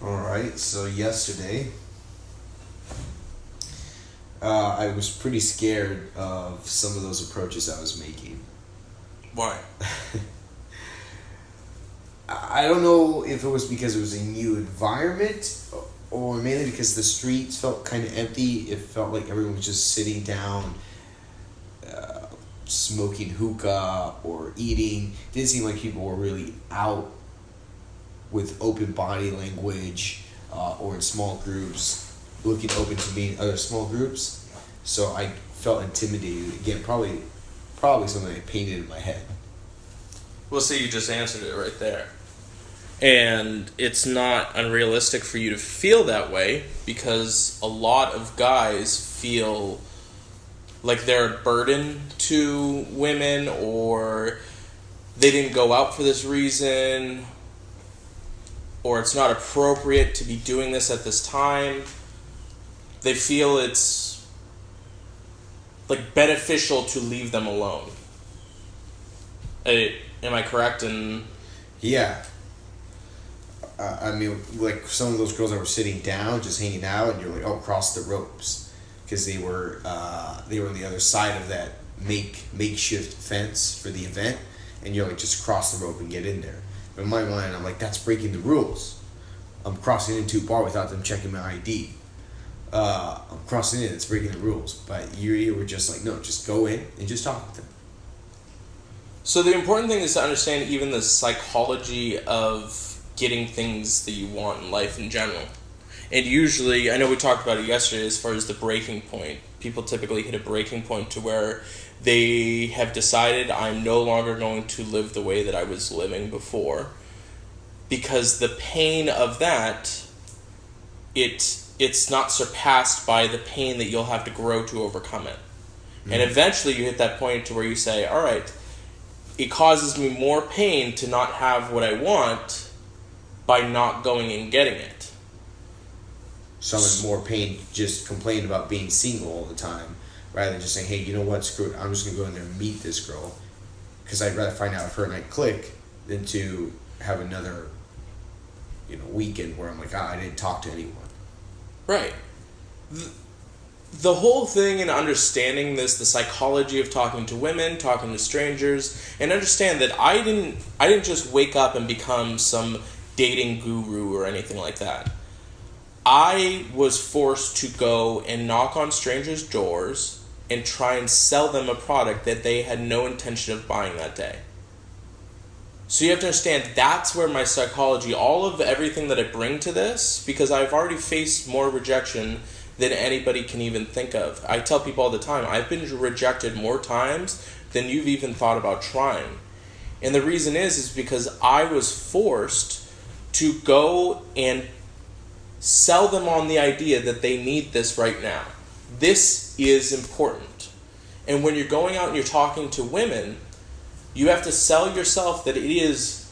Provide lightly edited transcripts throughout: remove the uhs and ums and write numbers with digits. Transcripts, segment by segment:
Alright, so yesterday, I was pretty scared of some of those approaches I was making. Why? I don't know if it was because it was a new environment or mainly because the streets felt kind of empty. It felt like everyone was just sitting down, smoking hookah or eating. It didn't seem like people were really out with open body language or in small groups, looking open to being other small groups. So I felt intimidated. Again, probably something I painted in my head. Well, see, you just answered it right there. And it's not unrealistic for you to feel that way because a lot of guys feel like they're a burden to women or they didn't go out for this reason or it's not appropriate to be doing this at this time. They feel it's like beneficial to leave them alone. Am I correct in... Yeah. I mean, like some of those girls that were sitting down, just hanging out, and you're like, "Oh, cross the ropes," because they were on the other side of that makeshift fence for the event, and you're like, "Just cross the rope and get in there." But in my mind, I'm like, "That's breaking the rules. I'm crossing into a bar without them checking my ID. I'm crossing in. It's breaking the rules." But you were just like, "No, just go in and just talk with them." So the important thing is to understand even the psychology of getting things that you want in life in general. And usually, I know we talked about it yesterday as far as the breaking point. People typically hit a breaking point to where they have decided I'm no longer going to live the way that I was living before. Because the pain of that, it's not surpassed by the pain that you'll have to grow to overcome it. Mm-hmm. And eventually you hit that point to where you say, all right, it causes me more pain to not have what I want by not going and getting it. Someone more pain just complained about being single all the time rather than just saying, "Hey, you know what, screw it, I'm just going to go in there and meet this girl because I'd rather find out if her and I click than to have another weekend where I'm like, I didn't talk to anyone." Right. The whole thing in understanding this, the psychology of talking to women, talking to strangers, and understand that I didn't just wake up and become some dating guru or anything like that. I was forced to go and knock on strangers' doors and try and sell them a product that they had no intention of buying that day. So you have to understand that's where my psychology, all of everything that I bring to this, because I've already faced more rejection than anybody can even think of. I tell people all the time, I've been rejected more times than you've even thought about trying. And the reason is because I was forced to go and sell them on the idea that they need this right now. This is important. And when you're going out and you're talking to women, you have to sell yourself that it is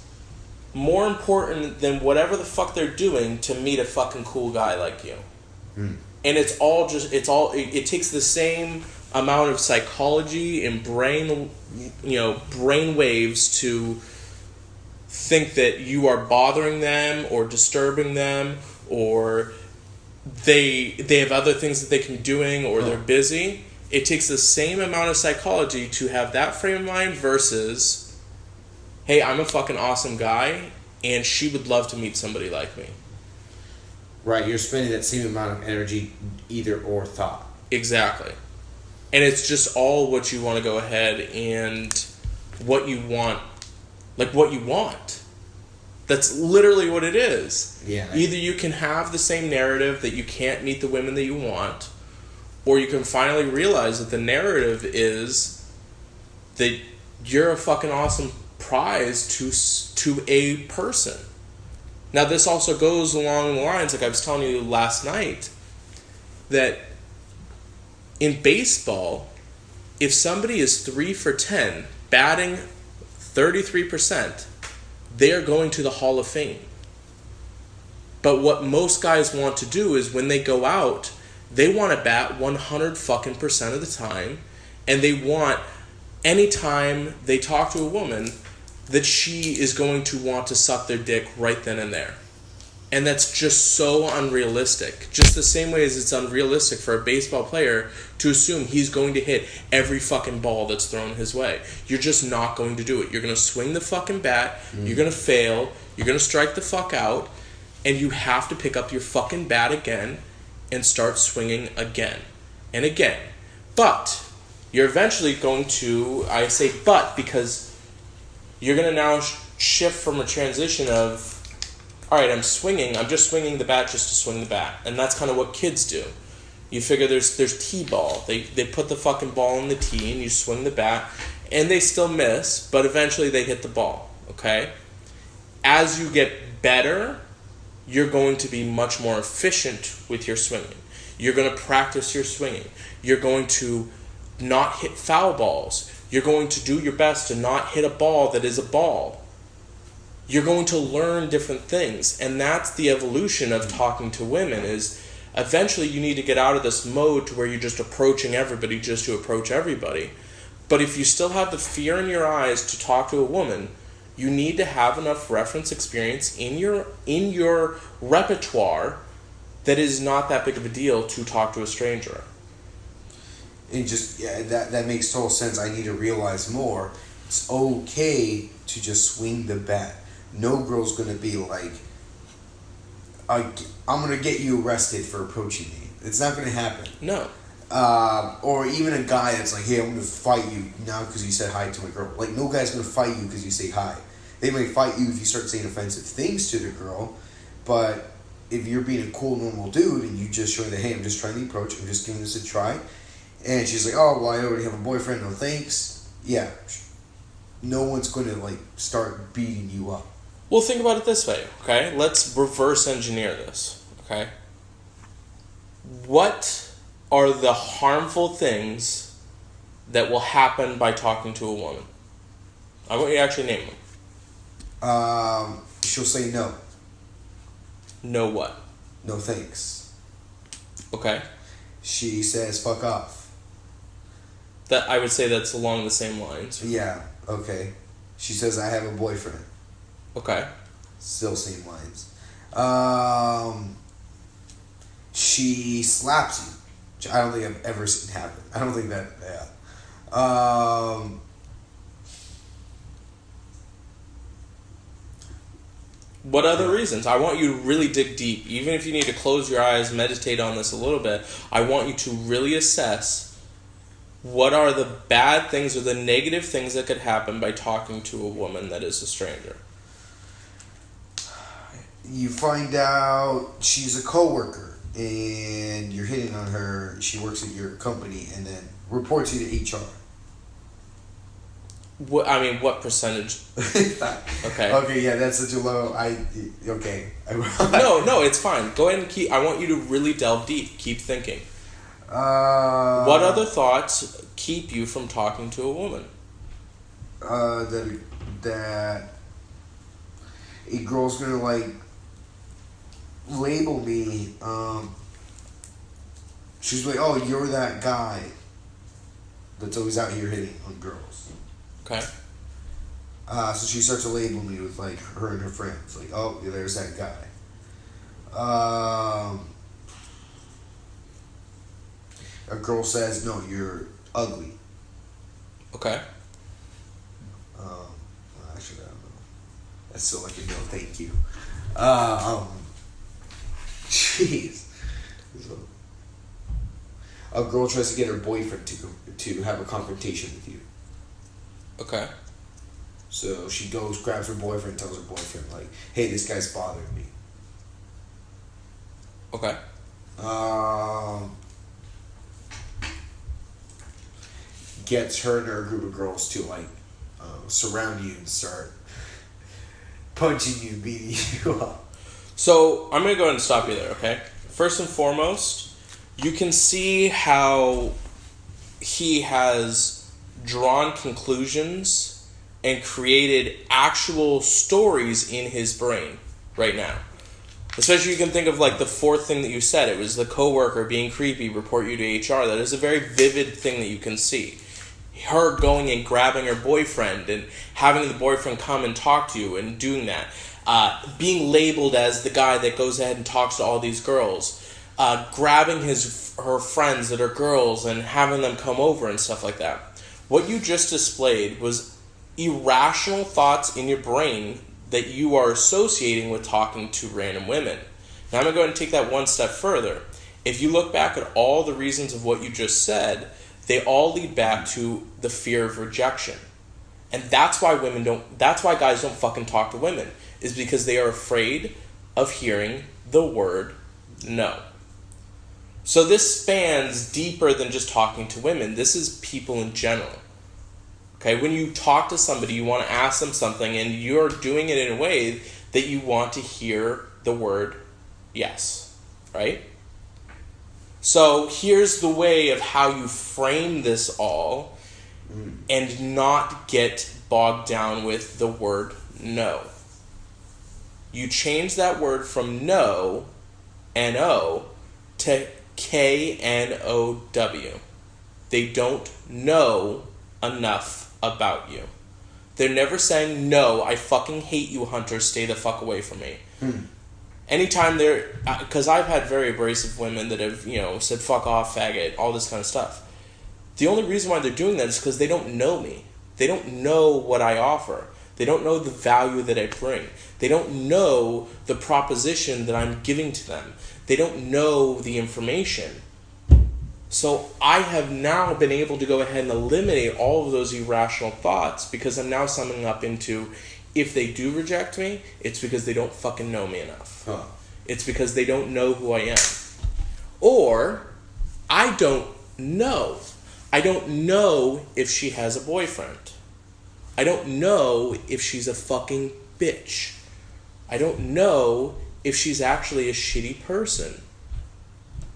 more important than whatever the fuck they're doing to meet a fucking cool guy like you. Mm. And it takes the same amount of psychology and brain waves to think that you are bothering them or disturbing them or they have other things that they can be doing or they're busy. It takes the same amount of psychology to have that frame of mind versus, hey, I'm a fucking awesome guy and she would love to meet somebody like me. Right, you're spending that same amount of energy either or thought. Exactly. And it's just all what you want to go ahead and what you want. Like what you want. That's literally what it is. Yeah. Either you can have the same narrative that you can't meet the women that you want, or you can finally realize that the narrative is that you're a fucking awesome prize to a person. Now this also goes along the lines, like I was telling you last night, that in baseball, if somebody is 3 for 10, batting 33%, they're going to the Hall of Fame. But what most guys want to do is when they go out, they want to bat 100 fucking percent of the time, and they want anytime they talk to a woman that she is going to want to suck their dick right then and there. And that's just so unrealistic. Just the same way as it's unrealistic for a baseball player to assume he's going to hit every fucking ball that's thrown his way. You're just not going to do it. You're going to swing the fucking bat, you're going to fail, you're going to strike the fuck out, and you have to pick up your fucking bat again and start swinging again and again. But you're eventually going to, I say but because you're going to now shift from a transition of, all right, I'm just swinging the bat just to swing the bat. And that's kind of what kids do. You figure there's T-ball. They put the fucking ball in the tee and you swing the bat and they still miss, but eventually they hit the ball, okay? As you get better, you're going to be much more efficient with your swinging. You're going to practice your swinging. You're going to not hit foul balls. You're going to do your best to not hit a ball that is a ball. You're going to learn different things. And that's the evolution of talking to women is eventually you need to get out of this mode to where you're just approaching everybody just to approach everybody. But if you still have the fear in your eyes to talk to a woman, you need to have enough reference experience in your repertoire that is not that big of a deal to talk to a stranger. And that makes total sense. I need to realize more. It's okay to just swing the bat. No girl's gonna be like, I'm gonna get you arrested for approaching me. It's not gonna happen. No. Or even a guy that's like, hey, I'm gonna fight you now because you said hi to my girl. Like, no guy's gonna fight you because you say hi. They may fight you if you start saying offensive things to the girl, but if you're being a cool, normal dude and you just show that, hey, I'm just trying the approach, I'm just giving this a try, and she's like, oh, well, I already have a boyfriend, no thanks. Yeah, no one's gonna like start beating you up. Well, think about it this way, okay? Let's reverse engineer this, okay? What are the harmful things that will happen by talking to a woman? I want you to actually name them. She'll say no. No what? No thanks. Okay. She says fuck off. That I would say that's along the same lines. Yeah, okay. She says I have a boyfriend. Okay. Still same lines. She slaps you. Which I don't think I've ever seen happen. I don't think that, yeah. What other reasons? I want you to really dig deep. Even if you need to close your eyes, meditate on this a little bit, I want you to really assess what are the bad things or the negative things that could happen by talking to a woman that is a stranger. You find out she's a coworker and you're hitting on her. She works at your company and then reports you to HR. What percentage? Okay. Okay, yeah, that's such a low. Okay. No, it's fine. Go ahead and I want you to really delve deep. Keep thinking. What other thoughts keep you from talking to a woman? That a girl's gonna like label me. She's like, oh, you're that guy that's always out here hitting on girls. Okay. So she starts to label me with like her and her friends. Like, oh, yeah, there's that guy. A girl says, no, you're ugly. Okay. Well, actually, I don't know. That's still like a no, thank you. Jeez. A girl tries to get her boyfriend to have a confrontation with you. Okay. So she goes, grabs her boyfriend, tells her boyfriend, like, hey, this guy's bothering me. Okay. Gets her and her group of girls to, like, surround you and start punching you, beating you up. So, I'm going to go ahead and stop you there, okay? First and foremost, you can see how he has drawn conclusions and created actual stories in his brain right now. Especially you can think of like the fourth thing that you said. It was the coworker being creepy, report you to HR. That is a very vivid thing that you can see. Her going and grabbing her boyfriend and having the boyfriend come and talk to you and doing that. being labeled as the guy that goes ahead and talks to all these girls, grabbing her friends that are girls and having them come over and stuff like that. What you just displayed was irrational thoughts in your brain that you are associating with talking to random women. Now I'm going to go ahead and take that one step further. If you look back at all the reasons of what you just said, they all lead back to the fear of rejection. And that's why guys don't fucking talk to women, is because they are afraid of hearing the word no. So this spans deeper than just talking to women. This is people in general. Okay, when you talk to somebody, you want to ask them something, and you're doing it in a way that you want to hear the word yes, right? So here's the way of how you frame this all and not get bogged down with the word no. You change that word from no, N-O, to K-N-O-W. They don't know enough about you. They're never saying, no, I fucking hate you, Hunter, stay the fuck away from me. Anytime they're, because I've had very abrasive women that have, said fuck off, faggot, all this kind of stuff. The only reason why they're doing that is because they don't know me. They don't know what I offer. They don't know the value that I bring. They don't know the proposition that I'm giving to them. They don't know the information. So I have now been able to go ahead and eliminate all of those irrational thoughts because I'm now summing up into, if they do reject me, it's because they don't fucking know me enough. It's because they don't know who I am. Or, I don't know. I don't know if she has a boyfriend. I don't know if she's a fucking bitch. I don't know if she's actually a shitty person.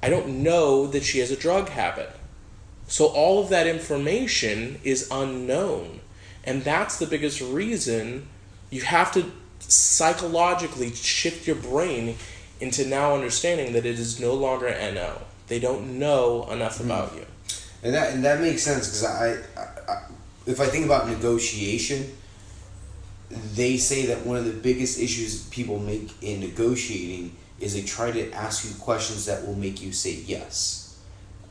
I don't know that she has a drug habit. So all of that information is unknown. And that's the biggest reason you have to psychologically shift your brain into now understanding that it is no longer NO. They don't know enough about you. And that makes sense, because I if I think about negotiation, they say that one of the biggest issues people make in negotiating is they try to ask you questions that will make you say yes.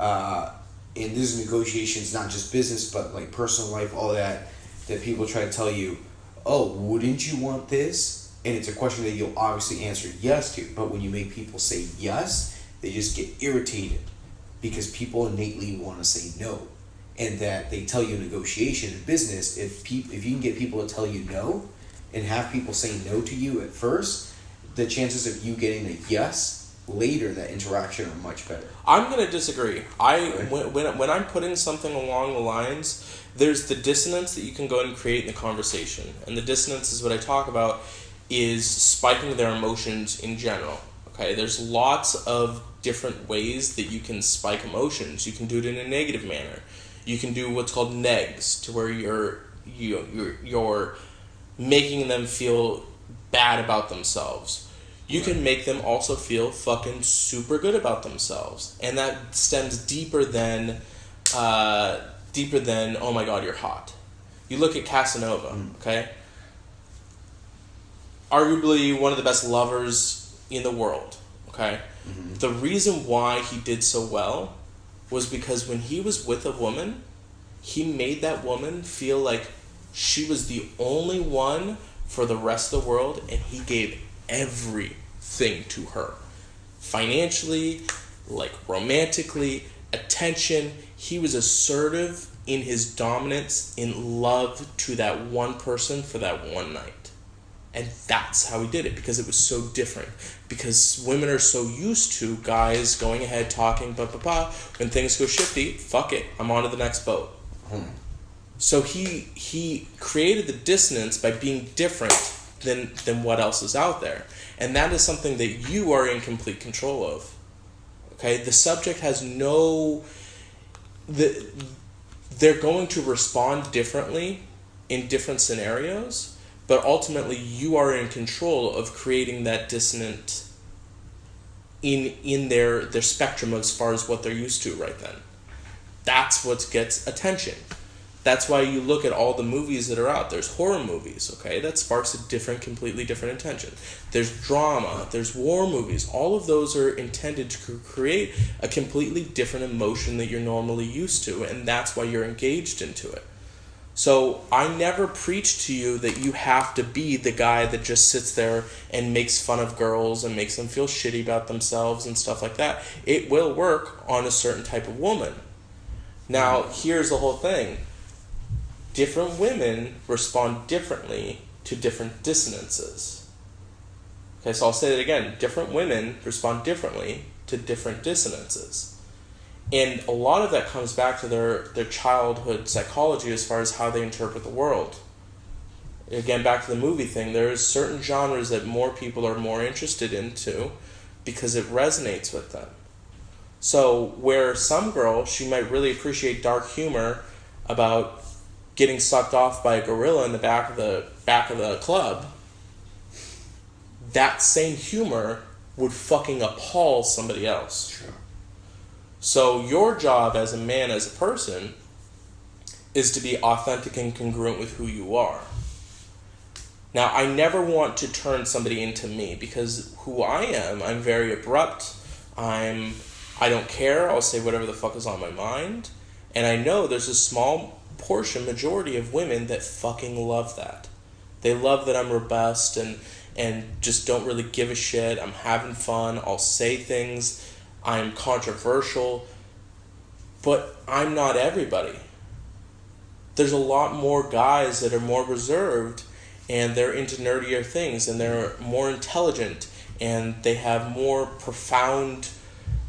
And this is negotiations, not just business, but like personal life, all that people try to tell you, oh, wouldn't you want this? And it's a question that you'll obviously answer yes to. But when you make people say yes, they just get irritated because people innately want to say no. And that they tell you in negotiation in business, if you can get people to tell you no and have people say no to you at first, the chances of you getting a yes later, that interaction, are much better. I'm going to disagree. When I'm putting something along the lines, there's the dissonance that you can go ahead and create in the conversation. And the dissonance is what I talk about is spiking their emotions in general. Okay, there's lots of different ways that you can spike emotions. You can do it in a negative manner. You can do what's called negs, to where you're making them feel bad about themselves. You can make them also feel fucking super good about themselves. And that stems deeper than, oh my god, you're hot. You look at Casanova, okay? Arguably one of the best lovers in the world, okay? Mm-hmm. The reason why he did so well was because when he was with a woman, he made that woman feel like she was the only one for the rest of the world, and he gave everything to her. Financially, like romantically, attention. He was assertive in his dominance, in love to that one person for that one night. And that's how he did it, because it was so different. Because women are so used to guys going ahead talking, when things go shifty, fuck it, I'm on to the next boat. So he created the dissonance by being different than what else is out there. And that is something that you are in complete control of. Okay? The subject has they're going to respond differently in different scenarios, but ultimately you are in control of creating that dissonant in their spectrum as far as what they're used to right then. That's what gets attention. That's why you look at all the movies that are out. There's horror movies, okay? That sparks a completely different intention. There's drama, there's war movies. All of those are intended to create a completely different emotion that you're normally used to, and that's why you're engaged into it. So I never preach to you that you have to be the guy that just sits there and makes fun of girls and makes them feel shitty about themselves and stuff like that. It will work on a certain type of woman. Now, here's the whole thing. Different women respond differently to different dissonances. Okay, so I'll say that again. Different women respond differently to different dissonances. And a lot of that comes back to their childhood psychology as far as how they interpret the world. Again, back to the movie thing, there's certain genres that more people are more interested into because it resonates with them. So where some girl, she might really appreciate dark humor about getting sucked off by a gorilla in the back of the club, that same humor would fucking appall somebody else. Sure. So your job as a man, as a person, is to be authentic and congruent with who you are. Now, I never want to turn somebody into me, because who I am, I'm very abrupt. I don't care. I'll say whatever the fuck is on my mind. And I know there's a small majority of women that fucking love that. They love that I'm robust and just don't really give a shit. I'm having fun. I'll say things. I'm controversial. But I'm not everybody. There's a lot more guys that are more reserved and they're into nerdier things and they're more intelligent and they have more profound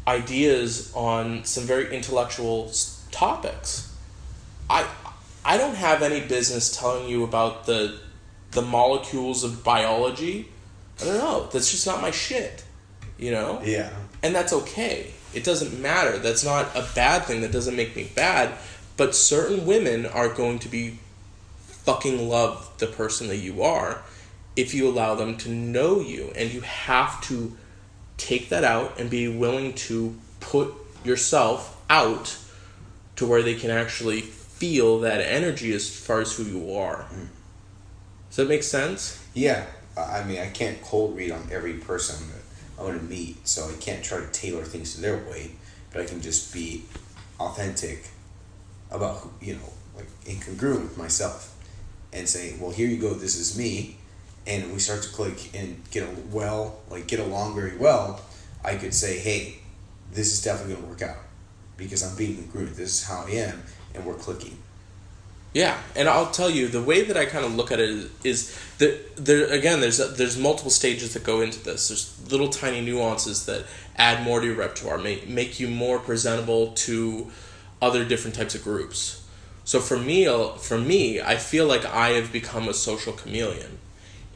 ideas on some very intellectual topics. I don't have any business telling you about the molecules of biology. I don't know. That's just not my shit. You know? Yeah. And that's okay. It doesn't matter. That's not a bad thing. That doesn't make me bad. But certain women are going to be fucking love the person that you are if you allow them to know you. And you have to take that out and be willing to put yourself out to where they can actually feel that energy as far as who you are. Does that make sense? Yeah. I mean, I can't cold read on every person that I want to meet, so I can't try to tailor things to their way, but I can just be authentic about who, like incongruent with myself and say, well, here you go, this is me, and we start to click and get along very well. I could say, hey, this is definitely going to work out because I'm being congruent. This is how I am, and we're clicking. Yeah, and I'll tell you, the way that I kind of look at it is that there's multiple stages that go into this. There's little tiny nuances that add more to your repertoire, make you more presentable to other different types of groups. So for me, I feel like I have become a social chameleon.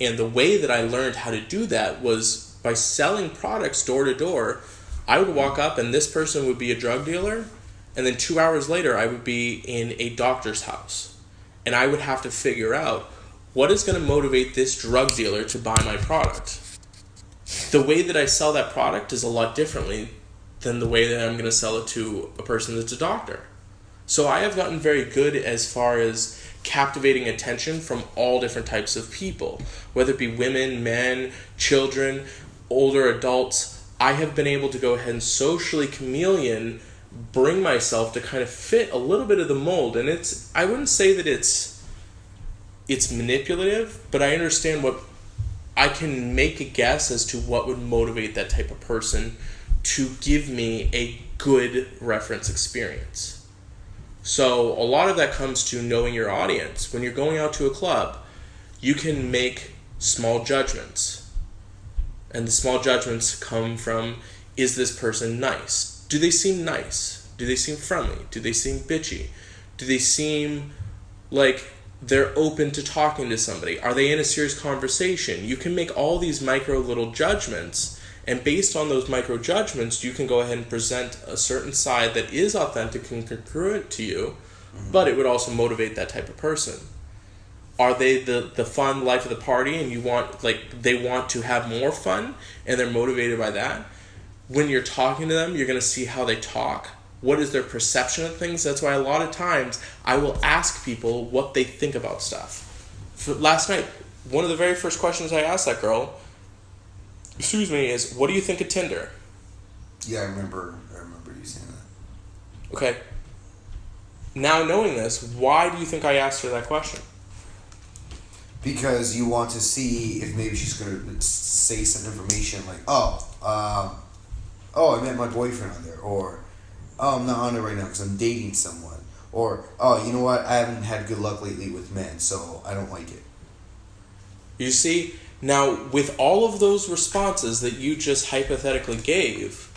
And the way that I learned how to do that was by selling products door to door. I would walk up and this person would be a drug dealer, and then 2 hours later I would be in a doctor's house. And I would have to figure out what is going to motivate this drug dealer to buy my product. The way that I sell that product is a lot differently than the way that I'm going to sell it to a person that's a doctor. So I have gotten very good as far as captivating attention from all different types of people, whether it be women, men, children, older adults. I have been able to go ahead and socially chameleon, bring myself to kind of fit a little bit of the mold. And I wouldn't say that it's manipulative, but I understand what I can make a guess as to what would motivate that type of person to give me a good reference experience. So a lot of that comes to knowing your audience. When you're going out to a club, you can make small judgments. And the small judgments come from, is this person nice? Do they seem nice? Do they seem friendly? Do they seem bitchy? Do they seem like they're open to talking to somebody? Are they in a serious conversation? You can make all these micro little judgments, and based on those micro judgments, you can go ahead and present a certain side that is authentic and congruent to you, but it would also motivate that type of person. Are they the fun life of the party, and they want to have more fun, and they're motivated by that? When you're talking to them, you're going to see how they talk what is their perception of things. That's why a lot of times I will ask people what they think about stuff. Last night, one of the very first questions I asked that girl, is, what do you think of Tinder? Yeah, I remember you saying that. Okay. Now knowing this, why do you think I asked her that question? Because you want to see if maybe she's going to say some information like, I met my boyfriend on there, or, I'm not on it right now because I'm dating someone, or, you know what, I haven't had good luck lately with men, so I don't like it. You see, now with all of those responses that you just hypothetically gave,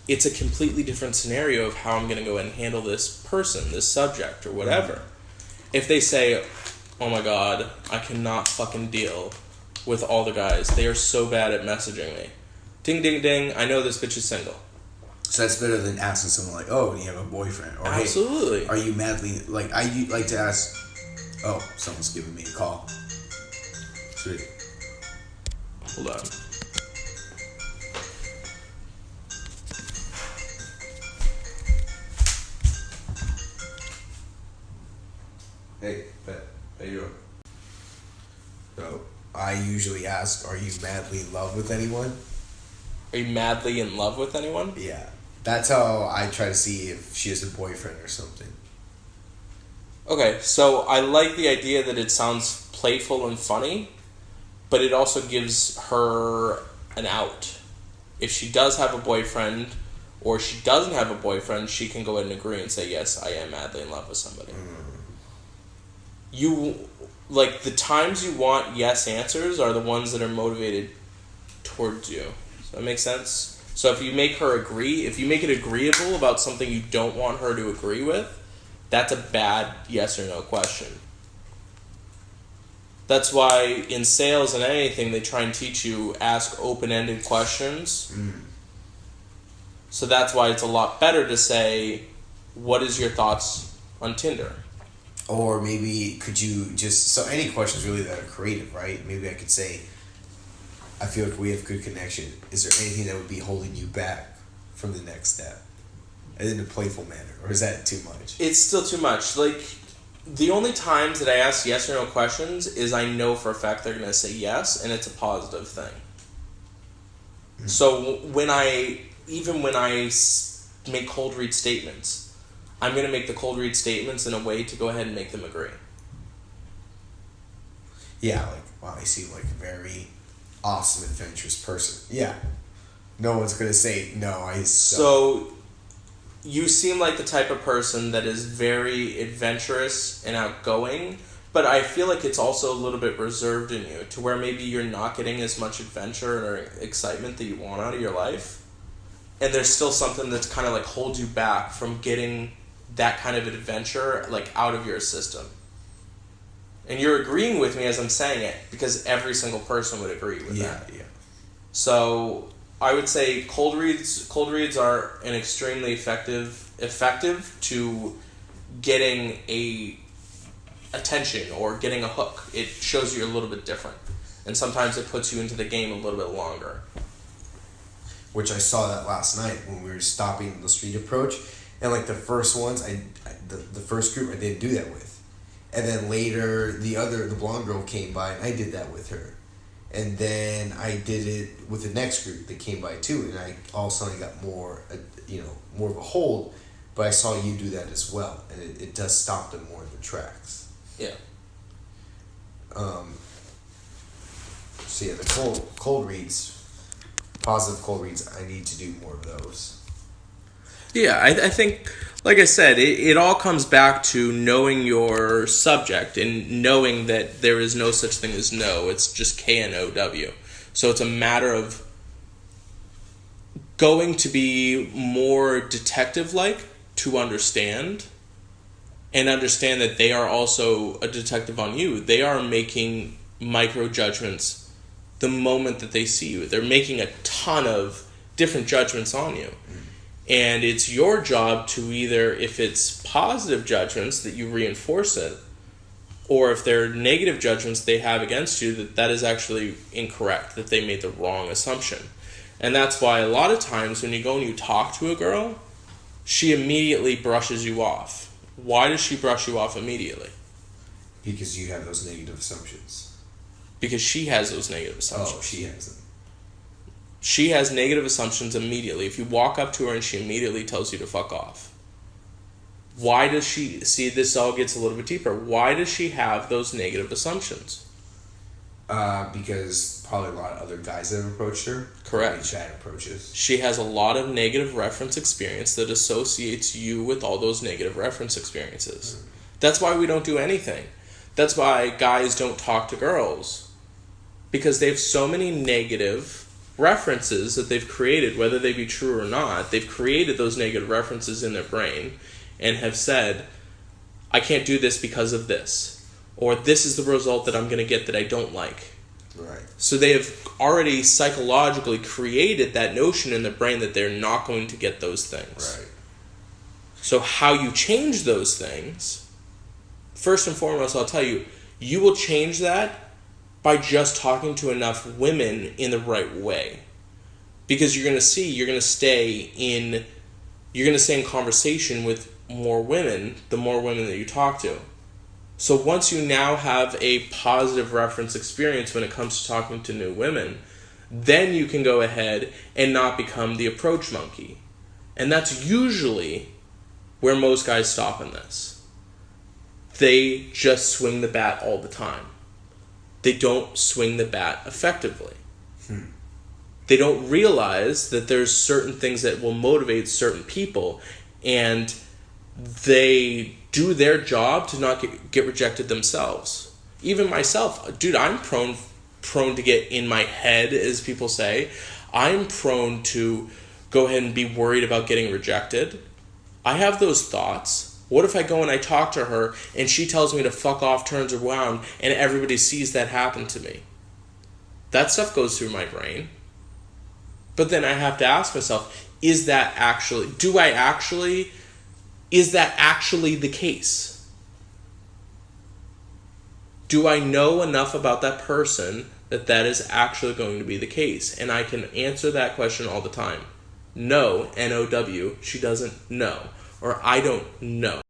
it's a completely different scenario of how I'm going to go ahead and handle this person, this subject, or whatever. If they say, oh my god, I cannot fucking deal with all the guys. They are so bad at messaging me. Ding, ding, ding, I know this bitch is single. So that's better than asking someone like, oh, do you have a boyfriend? Or, absolutely. Hey, are you madly, like, I like to ask, oh, someone's giving me a call. Sweet. Hold on. Hey, how you doing? So, I usually ask, are you madly in love with anyone? Are you madly in love with anyone? Yeah. That's how I try to see if she has a boyfriend or something. Okay, so I like the idea that it sounds playful and funny, but it also gives her an out. If she does have a boyfriend, or she doesn't have a boyfriend, she can go ahead and agree and say, yes, I am madly in love with somebody. You, like, the times you want yes answers are the ones that are motivated towards you. Does that make sense? So if you make her agree, if you make it agreeable about something you don't want her to agree with, that's a bad yes or no question. That's why in sales and anything, they try and teach you ask open-ended questions. So that's why it's a lot better to say, what is your thoughts on Tinder? Or maybe could you just, so any questions really that are creative, right? Maybe I could say, I feel like we have good connection. Is there anything that would be holding you back from the next step? And in a playful manner, or is that too much? It's still too much. Like, the only times that I ask yes or no questions is I know for a fact they're going to say yes, and it's a positive thing. So when I make cold read statements, I'm going to make the cold read statements in a way to go ahead and make them agree. Yeah, like, wow, I seem like a very awesome, adventurous person. Yeah. No one's going to say, no, So, you seem like the type of person that is very adventurous and outgoing, but I feel like it's also a little bit reserved in you, to where maybe you're not getting as much adventure or excitement that you want out of your life, and there's still something that's kind of like holds you back from getting that kind of adventure like out of your system. And you're agreeing with me as I'm saying it, because every single person would agree with that. Yeah. So I would say cold reads are an extremely effective to getting a attention or getting a hook. It shows you a little bit different, and sometimes it puts you into the game a little bit longer. Which I saw that last night when we were stopping the street approach, and like the first ones, the first group I didn't do that with, and then later the blonde girl came by and I did that with her. And then I did it with the next group that came by too, and I all of a sudden got more of a hold. But I saw you do that as well, and it does stop them more in their tracks. Yeah. So yeah, the cold reads, positive cold reads. I need to do more of those. Yeah, I think, like I said, it all comes back to knowing your subject and knowing that there is no such thing as no. It's just KNOW. So it's a matter of going to be more detective-like to understand, and understand that they are also a detective on you. They are making micro judgments the moment that they see you. They're making a ton of different judgments on you. And it's your job to either, if it's positive judgments, that you reinforce it, or if they're negative judgments they have against you, that is actually incorrect, that they made the wrong assumption. And that's why a lot of times when you go and you talk to a girl, she immediately brushes you off. Why does she brush you off immediately? Because you have those negative assumptions. Because she has those negative assumptions. Oh, she has them. She has negative assumptions immediately. If you walk up to her and she immediately tells you to fuck off. Why does she... See, this all gets a little bit deeper. Why does she have those negative assumptions? Because probably a lot of other guys that have approached her. Correct. Bad approaches. She has a lot of negative reference experience that associates you with all those negative reference experiences. That's why we don't do anything. That's why guys don't talk to girls. Because they have so many negative references that they've created, whether they be true or not. They've created those negative references in their brain and have said, I can't do this because of this. Or this is the result that I'm going to get that I don't like. Right. So they have already psychologically created that notion in their brain that they're not going to get those things. Right. So how you change those things, first and foremost, I'll tell you, you will change that by just talking to enough women in the right way. Because you're going to stay in conversation with more women, the more women that you talk to. So once you now have a positive reference experience when it comes to talking to new women, then you can go ahead and not become the approach monkey. And that's usually where most guys stop in this. They just swing the bat all the time. They don't swing the bat effectively. They don't realize that there's certain things that will motivate certain people, and they do their job to not get rejected themselves. Even myself, dude, I'm prone to get in my head, as people say. I'm prone to go ahead and be worried about getting rejected. I have those thoughts. What if I go and I talk to her and she tells me to fuck off, turns around, and everybody sees that happen to me? That stuff goes through my brain. But then I have to ask myself, is that actually the case? Do I know enough about that person that is actually going to be the case? And I can answer that question all the time. No, N-O-W, she doesn't know. Or I don't know.